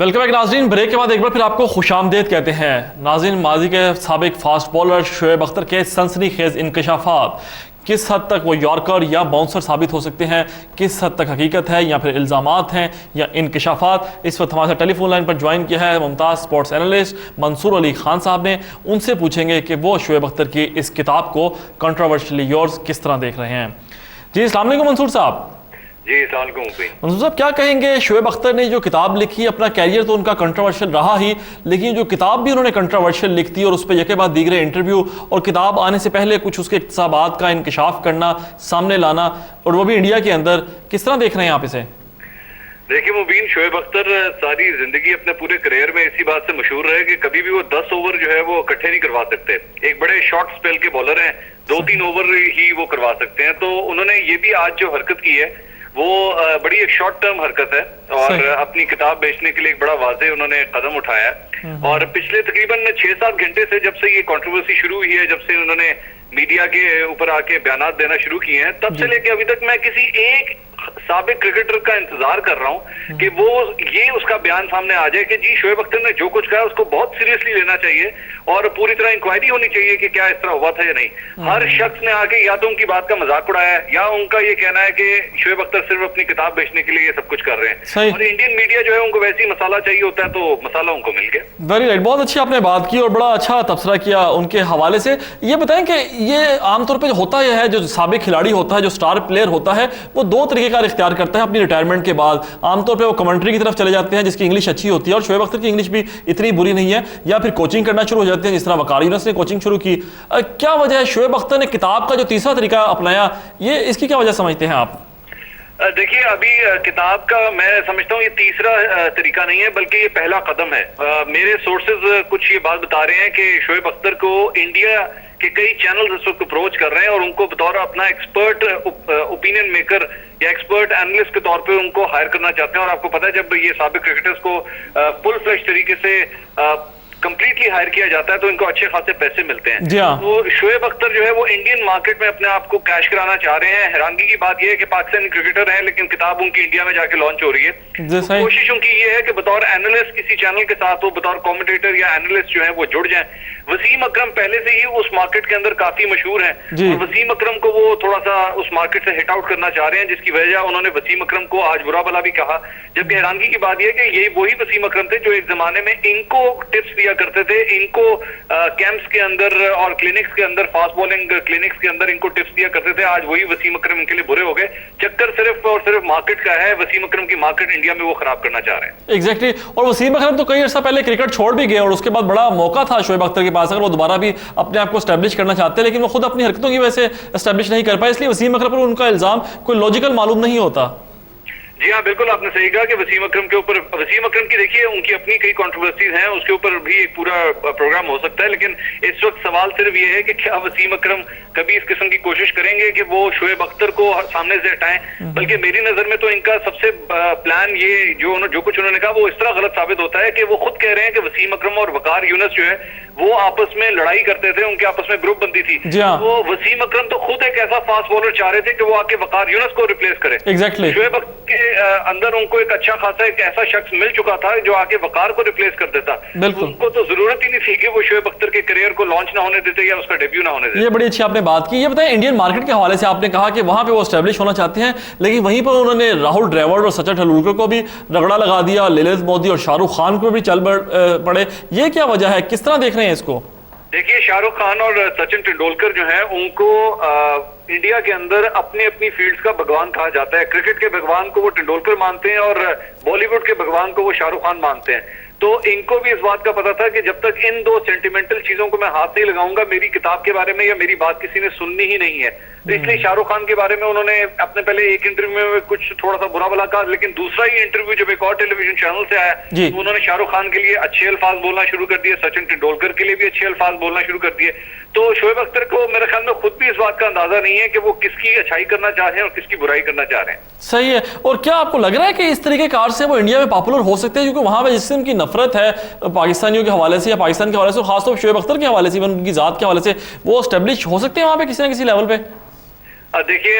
Welcome back नाज़रीन। Break के बाद एक बार फिर आपको खुशामदीद कहते हैं। नाज़रीन, माजी के साबिक फास्ट बॉलर शोएब अख्तर के सनसनीखेज इंकशाफात, किस हद तक वो यॉर्कर या बाउंसर साबित हो सकते हैं, किस हद तक हकीकत है या फिर इल्ज़ामात हैं या इंकशाफात। इस वक्त हमारे टेलीफोन लाइन पर ज्वाइन किया है मुमताज़ स्पोर्ट्स एनालिस्ट मंसूर अली खान साहब ने। उनसे पूछेंगे कि वो शोएब अख्तर की इस किताब को कंट्रोवर्शियली योर्स किस तरह देख रहे हैं। जी अस्सलाम वालेकुम मंसूर साहब। जी अस्सलाम वालेकुम। मंसूर साहब, क्या कहेंगे, शोएब अख्तर ने जो किताब लिखी, अपना कैरियर तो उनका कंट्रोवर्शियल रहा ही, लेकिन जो किताब भी उन्होंने कंट्रोवर्शियल लिख दी और उस पर यके बाद दीगरे इंटरव्यू और किताब आने से पहले कुछ उसके इक्तसाबात का इंकशाफ करना, सामने लाना, और वो भी इंडिया के अंदर, किस तरह देख रहे हैं आप इसे? देखिए मुबीन, शोएब अख्तर सारी जिंदगी अपने पूरे करियर में इसी बात से मशहूर रहे कि कभी भी वो 10 ओवर जो है वो इकट्ठे नहीं करवा सकते। एक बड़े शॉर्ट स्पेल के बॉलर हैं, 2-3 ओवर ही वो करवा सकते हैं। तो उन्होंने ये भी आज जो हरकत की है वो बड़ी एक शॉर्ट टर्म हरकत है और अपनी किताब बेचने के लिए एक बड़ा वाज़ेह उन्होंने कदम उठाया। और पिछले तकरीबन 6-7 घंटे से, जब से ये कंट्रोवर्सी शुरू हुई है, जब से उन्होंने मीडिया के ऊपर आके बयानात देना शुरू किए हैं, तब से लेके अभी तक मैं किसी एक साबिक क्रिकेटर का इंतजार कर रहा हूं कि वो ये उसका बयान सामने आ जाए कि जी शोएब अख्तर ने जो कुछ कहा उसको बहुत सीरियसली लेना चाहिए और पूरी तरह इंक्वायरी होनी चाहिए कि क्या इस तरह हुआ था या नहीं। हर शख्स ने आके या तो उनकी बात का मजाक उड़ाया है या उनका ये कहना है कि शोएब अख्तर सिर्फ अपनी किताब बेचने के लिए ये सब कुछ कर रहे हैं। और इंडियन मीडिया जो है उनको वैसे ही मसाला चाहिए होता है, तो मसाला उनको मिल गया। वेरी राइट, बहुत अच्छी आपने बात की और बड़ा अच्छा तबसरा किया उनके हवाले से। ये बताएं कि ये आमतौर पर होता यह है, जो साबिक खिलाड़ी होता है, जो स्टार प्लेयर होता है, वो 2 तरीके का इख्तियार करता है अपनी रिटायरमेंट के बाद। आमतौर पे वो कमेंट्री की तरफ चले जाते हैं जिसकी इंग्लिश अच्छी होती है, और शोएब अख्तर की इंग्लिश भी इतनी बुरी नहीं है, या फिर कोचिंग करना शुरू हो जाते हैं, जिस तरह वकार यूनुस ने कोचिंग शुरू की। क्या वजह है शोएब अख्तर ने किताब का जो तीसरा तरीका अपनाया, ये इसकी क्या वजह समझते हैं आप? देखिए अभी किताब का मैं समझता हूँ ये तीसरा तरीका नहीं है, बल्कि ये पहला कदम है। मेरे सोर्सेज कुछ ये बात बता रहे हैं कि शोएब अख्तर को इंडिया के कई चैनल इस वक्त अप्रोच कर रहे हैं और उनको बतौर अपना एक्सपर्ट ओपिनियन मेकर या एक्सपर्ट एनालिस्ट के तौर पे उनको हायर करना चाहते हैं। और आपको पता है जब ये साबिक क्रिकेटर्स को फुल फ्लेश तरीके से कंप्लीटली हायर किया जाता है तो इनको अच्छे खासे पैसे मिलते हैं। तो शोएब अख्तर जो है वो इंडियन मार्केट में अपने आप को कैश कराना चाह रहे हैं। हैरानगी की बात यह है कि पाकिस्तानी क्रिकेटर हैं लेकिन किताब उनकी इंडिया में जाके लॉन्च हो रही है। कोशिश उनकी ये है कि बतौर एनालिस्ट किसी चैनल के साथ वो बतौर कमेंटेटर या एनालिस्ट जो है वो जुड़ जाएं। वसीम अकरम पहले से ही उस मार्केट के अंदर काफी मशहूर हैं और वसीम अकरम को वो थोड़ा सा उस मार्केट से हिट आउट करना चाह रहे हैं, जिसकी वजह उन्होंने वसीम अकरम को आज बुरा भला भी कहा। जबकि हैरानगी की बात यह कि ये वही वसीम अकरम थे जो एक जमाने में इनको टिप्स दिया करते थे, इनको कैंप्स के अंदर और क्लिनिक्स के अंदर, फास्ट बॉलिंग क्लिनिक्स के अंदर इनको टिप्स दिया करते थे। आज वही वसीम अकरम इनके लिए बुरे हो गए। चक्कर सिर्फ और सिर्फ मार्केट का है, वसीम अकरम की मार्केट इंडिया में वो खराब करना चाह रहे हैं। एग्जैक्टली। और वसीम अकरम तो कई अर्सा पहले क्रिकेट छोड़ भी गए और उसके बाद बड़ा मौका था शोएब अख्तर के पास, अगर वो दोबारा भी अपने आप को स्टैब्लिश करना चाहते हैं, लेकिन वो खुद अपनी हरकतों की वजह से स्टैब्लिश नहीं कर पाए, इसलिए वसीम अकरम पर उनका इल्जाम कोई लॉजिकल मालूम नहीं होता। जी हाँ, बिल्कुल आपने सही कहा कि वसीम अकरम के ऊपर, वसीम अकरम की देखिए उनकी अपनी कई कंट्रोवर्सीज हैं, उसके ऊपर भी एक पूरा प्रोग्राम हो सकता है। लेकिन इस वक्त सवाल सिर्फ ये है कि क्या वसीम अकरम कभी इस किस्म की कोशिश करेंगे कि वो शोएब अख्तर को सामने से हटाएं। बल्कि मेरी नजर में तो इनका सबसे प्लान ये जो कुछ उन्होंने कहा वो इस तरह गलत साबित होता है कि वो खुद कह रहे हैं कि वसीम अकरम और वकार यूनुस जो है वो आपस में लड़ाई करते थे, उनके आपस में ग्रुप बनती थी। तो वसीम अकरम तो खुद एक ऐसा फास्ट बॉलर चाह रहे थे कि वो आके वकार यूनुस को रिप्लेस करे। एग्जैक्टली। शोएब अख्तर के अंदर उनको एक अच्छा खासा एक ऐसा शख्स मिल चुका था जो आके वकार को रिप्लेस कर देता। उनको तो जरूरत ही नहीं थी कि वो शोएब अख्तर के करियर को लॉन्च ना होने देते या उसका डेब्यू ना होने देते। ये बड़ी अच्छी आपने बात की। ये बताएं, इंडियन मार्केट के हवाले से आपने कहा कि वहां पे वो एस्टैब्लिश होना चाहते हैं, लेकिन वहीं पर उन्होंने राहुल ड्राविड और सचिन तेंदुलकर को भी रगड़ा लगा दिया, ललित मोदी और शाहरुख खान को भी चल पड़े। ये क्या वजह है, किस तरह देख रहे हैं इसको? देखिए शाहरुख खान और सचिन तेंदुलकर जो है उनको इंडिया के अंदर अपनी अपनी फील्ड्स का भगवान कहा जाता है। क्रिकेट के भगवान को वो तेंदुलकर मानते हैं और बॉलीवुड के भगवान को वो शाहरुख खान मानते हैं। तो इनको भी इस बात का पता था कि जब तक इन 2 सेंटिमेंटल चीजों को मैं हाथ नहीं लगाऊंगा, मेरी किताब के बारे में या मेरी बात किसी ने सुननी ही नहीं है। तो इसलिए शाहरुख खान के बारे में उन्होंने अपने पहले एक इंटरव्यू में कुछ थोड़ा सा बुरा भला कहा, लेकिन दूसरा ही इंटरव्यू जब एक और टेलीविजन चैनल से आया तो उन्होंने शाहरुख खान के लिए अच्छे अल्फाज बोलना शुरू कर दिए, सचिन तेंदुलकर के लिए भी अच्छे अल्फाज बोलना शुरू कर दिए। तो शोएब अख्तर को मेरे ख्याल में खुद भी इस बात का अंदाजा नहीं है कि वो किसकी अच्छाई करना चाह रहे हैं और किसकी बुराई करना चाह रहे हैं। सही है। और क्या आपको लग रहा है कि इस तरीके कार से वो इंडिया में पॉपुलर हो सकते हैं, क्योंकि वहां पे जिस किस्म की नफरत है पाकिस्तानियों के हवाले से या पाकिस्तान के हवाले से, खासतौर पर शोएब अख्तर के हवाले से, उनकी जात के हवाले से, वो एस्टेब्लिश हो सकते हैं वहां पे किसी ना किसी लेवल पे? देखिए,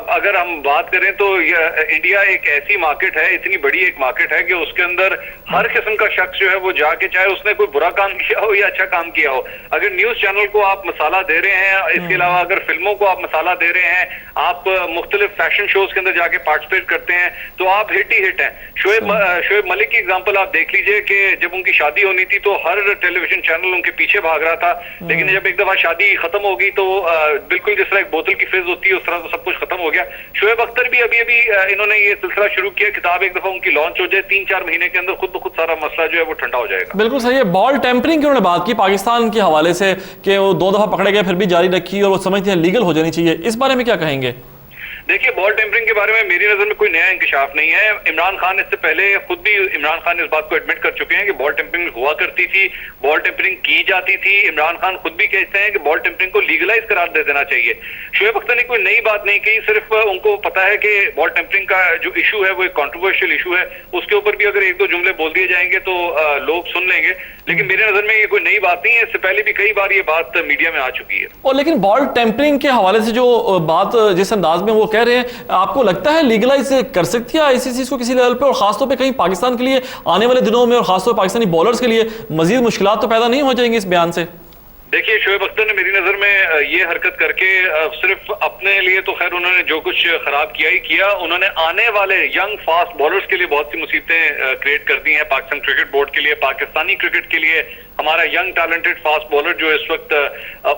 अगर हम बात करें तो इंडिया एक ऐसी मार्केट है, इतनी बड़ी एक मार्केट है कि उसके अंदर हर किस्म का शख्स जो है वो जाके, चाहे उसने कोई बुरा काम किया हो या अच्छा काम किया हो, अगर न्यूज चैनल को आप मसाला दे रहे हैं, इसके अलावा अगर फिल्मों को आप मसाला दे रहे हैं, आप मुख्तलिफ फैशन शोज के अंदर जाके पार्टिसिपेट करते हैं, तो आप हिट ही हिट हैं। शोएब मलिक की एग्जाम्पल आप देख लीजिए कि जब उनकी शादी होनी थी तो हर टेलीविजन चैनल उनके पीछे भाग रहा था, लेकिन जब एक दफा शादी खत्म हो गई तो बिल्कुल जिस तरह एक बोतल की फिज होती है उस तरह तो सब कुछ खत्म हो गया। शोएब अख्तर भी अभी इन्होंने ये सिलसिला शुरू किया, किताब एक दफा उनकी लॉन्च हो जाए 3-4 महीने के अंदर खुद ब खुद सारा मसला जो है वो ठंडा हो जाएगा। बिल्कुल सही है। बॉल टेम्परिंग की उन्होंने बात की पाकिस्तान के हवाले से कि वो 2 दफा पकड़े गए फिर भी जारी रखी और वो समझते हैं लीगल हो जानी चाहिए, इस बारे में क्या कहेंगे? देखिए, बॉल टेम्परिंग के बारे में मेरी नजर में कोई नया इंकशाफ नहीं है। इमरान खान इससे पहले खुद भी इमरान खान इस बात को एडमिट कर चुके हैं कि बॉल टेम्परिंग हुआ करती थी, बॉल टेम्परिंग की जाती थी। इमरान खान खुद भी कहते हैं कि बॉल टेम्परिंग को लीगलाइज करार दे देना चाहिए। शोएब अख्तर ने कोई नई बात नहीं कही, सिर्फ उनको पता है कि बॉल टेम्परिंग का जो इशू है वो एक कॉन्ट्रोवर्शियल इशू है, उसके ऊपर भी अगर 1-2 जुमले बोल दिए जाएंगे तो लोग सुन लेंगे, लेकिन मेरे नजर में ये कोई नई बात नहीं है। इससे पहले भी कई बार ये बात मीडिया में आ चुकी है। और लेकिन बॉल टेम्परिंग के हवाले से जो बात जिस अंदाज में वो कह रहे हैं, आपको लगता है लीगलाइज कर सकती है आईसीसी को किसी लेवल पे, और खासतौर पे कहीं पाकिस्तान के लिए आने वाले दिनों में और खासतौर पाकिस्तानी बॉलर्स के लिए मजीद मुश्किलात तो पैदा नहीं हो जाएंगी इस बयान से? देखिए, शोएब अख्तर ने मेरी नजर में ये हरकत करके सिर्फ अपने लिए तो खैर उन्होंने जो कुछ खराब किया ही किया, उन्होंने आने वाले यंग फास्ट बॉलर्स के लिए बहुत सी मुसीबतें क्रिएट कर दी हैं। पाकिस्तान क्रिकेट बोर्ड के लिए, पाकिस्तानी क्रिकेट के लिए, हमारा यंग टैलेंटेड फास्ट बॉलर जो इस वक्त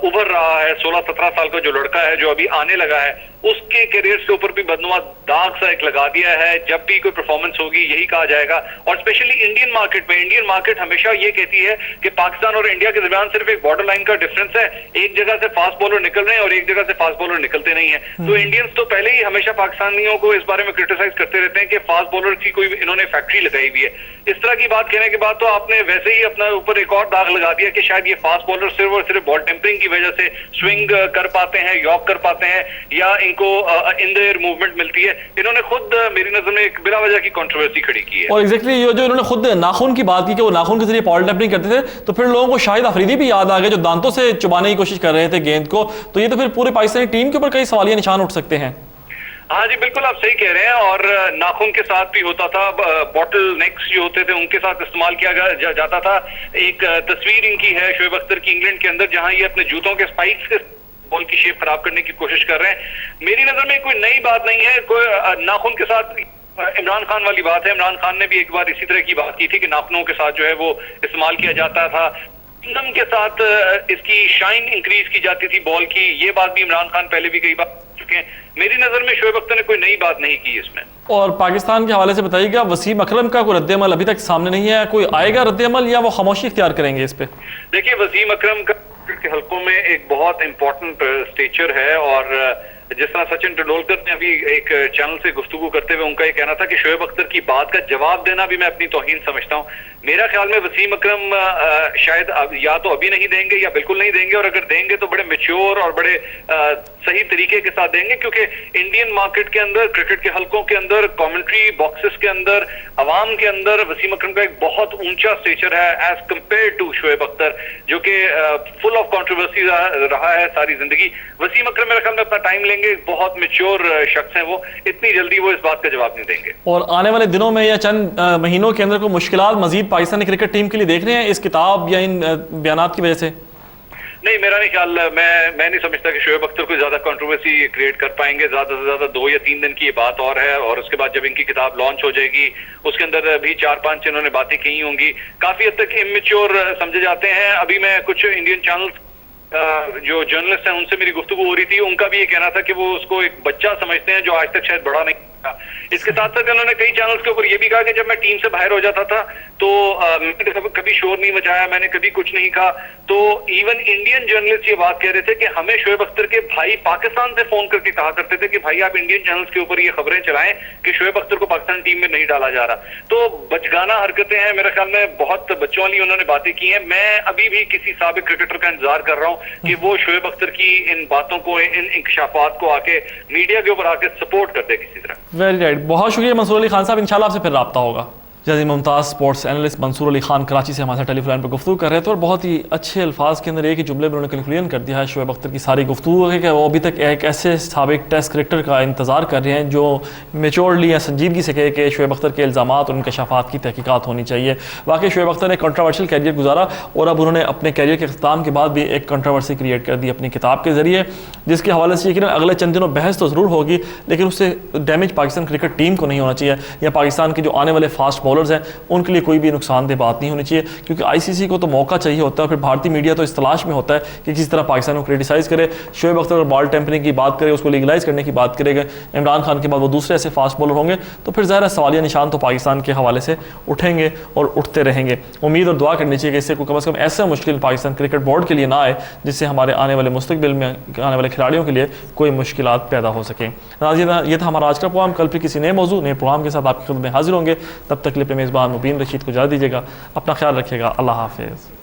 उभर रहा है, 16-17 साल का जो लड़का है जो अभी आने लगा है, उसके करियर के ऊपर भी बदनुमा दाग सा एक लगा दिया है। जब भी कोई परफॉर्मेंस होगी यही कहा जाएगा, और स्पेशली इंडियन मार्केट में, इंडियन मार्केट हमेशा ये कहती है कि पाकिस्तान और इंडिया के दरमियान सिर्फ एक बॉर्डर लाइन का डिफरेंस है, एक जगह से फास्ट बॉलर निकल रहे हैं और एक जगह से फास्ट बॉलर निकलते नहीं है। तो इंडियंस तो पहले ही हमेशा पाकिस्तानियों को इस बारे में क्रिटिसाइज करते रहते हैं कि फास्ट बॉलर की कोई इन्होंने फैक्ट्री लगाई हुई है। इस तरह की बात कहने के बाद तो आपने वैसे ही अपना ऊपर एक और दाग लगा दिया कि शायद ये फास्ट बॉलर सिर्फ और सिर्फ बॉल टेम्परिंग की वजह से स्विंग कर पाते हैं, यॉक कर पाते हैं, या इनको इन द एयर मूवमेंट मिलती है। इन्होंने खुद मेरी नजर में एक बिला वजह की कंट्रोवर्सी खड़ी की है। और एग्जैक्टली ये जो इन्होंने खुद नाखून की बात की कि वो नाखून के जरिए बॉल टेम्परिंग करते थे, तो फिर लोगों को शाहिद अफरीदी भी याद आ गए जो दांतों से चुबाने की कोशिश कर रहे थे गेंद को, तो ये तो फिर पूरे पाकिस्तानी टीम के ऊपर कई सवालिया निशान उठ सकते हैं। हाँ जी, बिल्कुल आप सही कह रहे हैं। और नाखून के साथ भी होता था, बॉटल नेक्स जो होते थे उनके साथ इस्तेमाल किया जाता था। एक तस्वीर इनकी है शोएब अख्तर की इंग्लैंड के अंदर, जहां ये अपने जूतों के स्पाइक्स के बॉल की शेप खराब करने की कोशिश कर रहे हैं। मेरी नजर में कोई नई बात नहीं है। कोई नाखून के साथ इमरान खान वाली बात है, इमरान खान ने भी एक बार इसी तरह की बात की थी कि नाखूनों के साथ जो है वो इस्तेमाल किया जाता था, चिंगम के साथ इसकी शाइन इंक्रीज की जाती थी बॉल की। ये बात भी इमरान खान पहले भी कई बार चुके हैं। मेरी नजर में शोएब अख्तर ने कोई नई बात नहीं की इसमें। और पाकिस्तान के हवाले से बताइएगा, वसीम अकरम का कोई रद्द-ए-अमल अभी तक सामने नहीं है, कोई आएगा रद्द-ए-अमल या वो खामोशी इख्तियार करेंगे इस पे? देखिए, वसीम अकरम का के हलकों में एक बहुत इंपॉर्टेंट स्टेचर है, और जिस तरह सचिन तेंदुलकर ने अभी एक चैनल से गुफ्तगू करते हुए उनका ये कहना था कि शोएब अख्तर की बात का जवाब देना भी मैं अपनी तौहीन समझता हूँ। मेरा ख्याल में वसीम अकरम शायद या तो अभी नहीं देंगे या बिल्कुल नहीं देंगे, और अगर देंगे तो बड़े मैच्योर और बड़े सही तरीके के साथ देंगे, क्योंकि इंडियन मार्केट के अंदर, क्रिकेट के हलकों के अंदर, कमेंट्री बॉक्सेस के अंदर, अवाम के अंदर वसीम अकरम का एक बहुत ऊंचा स्टेचर है as compare to Shoaib Akhtar, जो कि फुल ऑफ कंट्रोवर्सी रहा है सारी जिंदगी। वसीम अकरम मेरे ख्याल में अपना टाइम लेंगे, बहुत मैच्योर शख्स हैं वो, इतनी जल्दी वो इस बात का जवाब नहीं देंगे। और आने वाले दिनों में या चंद महीनों के अंदर कोई मुश्किलात मजीद पाकिस्तानी क्रिकेट टीम के लिए देख रहे हैं इस किताब या इन बयानात की वजह से? नहीं, मेरा नहीं ख्याल। मैं नहीं समझता कि शोएब अख्तर कोई ज्यादा कंट्रोवर्सी क्रिएट कर पाएंगे। ज्यादा से ज्यादा 2 या 3 दिन की ये बात और है, और उसके बाद जब इनकी किताब लॉन्च हो जाएगी उसके अंदर भी 4-5 इन्होंने बातें कही होंगी। काफी हद तक इमेच्योर समझे जाते हैं। अभी मैं कुछ इंडियन चैनल्स जो जर्नलिस्ट हैं उनसे मेरी गुफ्तगू हो रही थी, उनका भी ये कहना था कि वो उसको एक बच्चा समझते हैं जो आज तक शायद बड़ा नहीं था। इसके साथ साथ उन्होंने कई चैनल्स के ऊपर ये भी कहा कि जब मैं टीम से बाहर हो जाता था तो मैंने कभी शोर नहीं मचाया, मैंने कभी कुछ नहीं कहा। तो इवन इंडियन जर्नलिस्ट ये बात कह रहे थे कि हमें शोएब अख्तर के भाई पाकिस्तान से फोन करके कहा करते थे कि भाई आप इंडियन चैनल्स के ऊपर ये खबरें चलाएं कि शोएब अख्तर को पाकिस्तान टीम में नहीं डाला जा रहा। तो बचगाना हरकतें हैं, मेरे ख्याल में बहुत बच्चों वाली उन्होंने बातें की हैं। मैं अभी भी किसी साबिक क्रिकेटर का इंतजार कर रहा हूं कि वो शोएब अख्तर की इन बातों को, इन इंकशाफात को आके मीडिया के ऊपर आके सपोर्ट कर दे किसी तरह। वेरी राइट, बहुत शुक्रिया मंसूर अली खान साहब, इंशाल्लाह आपसे फिर राब्ता होगा। जैसे मुमताज़ स्पोर्ट्स एनालिस्ट मंसूर अली खान कराची से हमारे साथ टेलीफोन पर गुफ्तगू कर रहे थे और बहुत ही अच्छे अल्फाज के अंदर एक ही जुमले में उन्होंने कंक्लूजन कर दिया है शोएब अख्तर की सारी गुफ्तगू है कि वो अभी तक एक ऐसे साबिक टेस्ट क्रिकेटर का इंतज़ार कर रहे हैं जो मेच्योरली या संजीदगी से कहे कि शोएब अख्तर के इल्ज़ामात और इंकशाफात की तहकीकात होनी चाहिए। वाकई शोएब अख्तर ने कंट्रोवर्शियल कैरियर गुजारा और अब उन्होंने अपने कैरियर के अख्ताम के बाद भी एक कंट्रोवर्सी क्रिएट कर दी अपनी किताब के ज़रिए, जिसके हवाले से यकीन अगले चंद दिनों बहस तो ज़रूर होगी, लेकिन उससे डैमेज पाकिस्तान क्रिकेट टीम को नहीं होना चाहिए या पाकिस्तान के जो आने वाले फास्ट बॉलर्स हैं उनके लिए कोई भी नुकसानदेह बात नहीं होनी चाहिए, क्योंकि आईसीसी को तो मौका चाहिए होता है, फिर भारतीय मीडिया तो इस तलाश में होता है कि किस तरह पाकिस्तान को क्रिटिसाइज़ करे। शोएब अख्तर अगर बॉल टेम्परिंग की बात करे, उसको लीगलाइज करने की बात करेगा, इमरान खान के बाद वो दूसरे ऐसे फास्ट बॉलर होंगे तो फिर ज़ाहिर सवालिया निशान तो पाकिस्तान के हवाले से उठेंगे और उठते रहेंगे। उम्मीद और दुआ करनी चाहिए कि इससे कम से कम ऐसा मुश्किल पाकिस्तान क्रिकेट बोर्ड के लिए ना आए जिससे हमारे आने वाले मुस्तकबिल में आने वाले खिलाड़ियों के लिए कोई मुश्किलात पैदा हो सकें। ये था हमारा आज का प्रोग्राम। कल फिर किसी नए मौजू नए प्रोग्राम के साथ आपकी खिदमत में हाजिर होंगे। तब तक के लिए अपने मेज़बान मुबीन रशीद को इजाज़त दीजिएगा। अपना ख्याल रखिएगा। अल्लाह हाफिज़।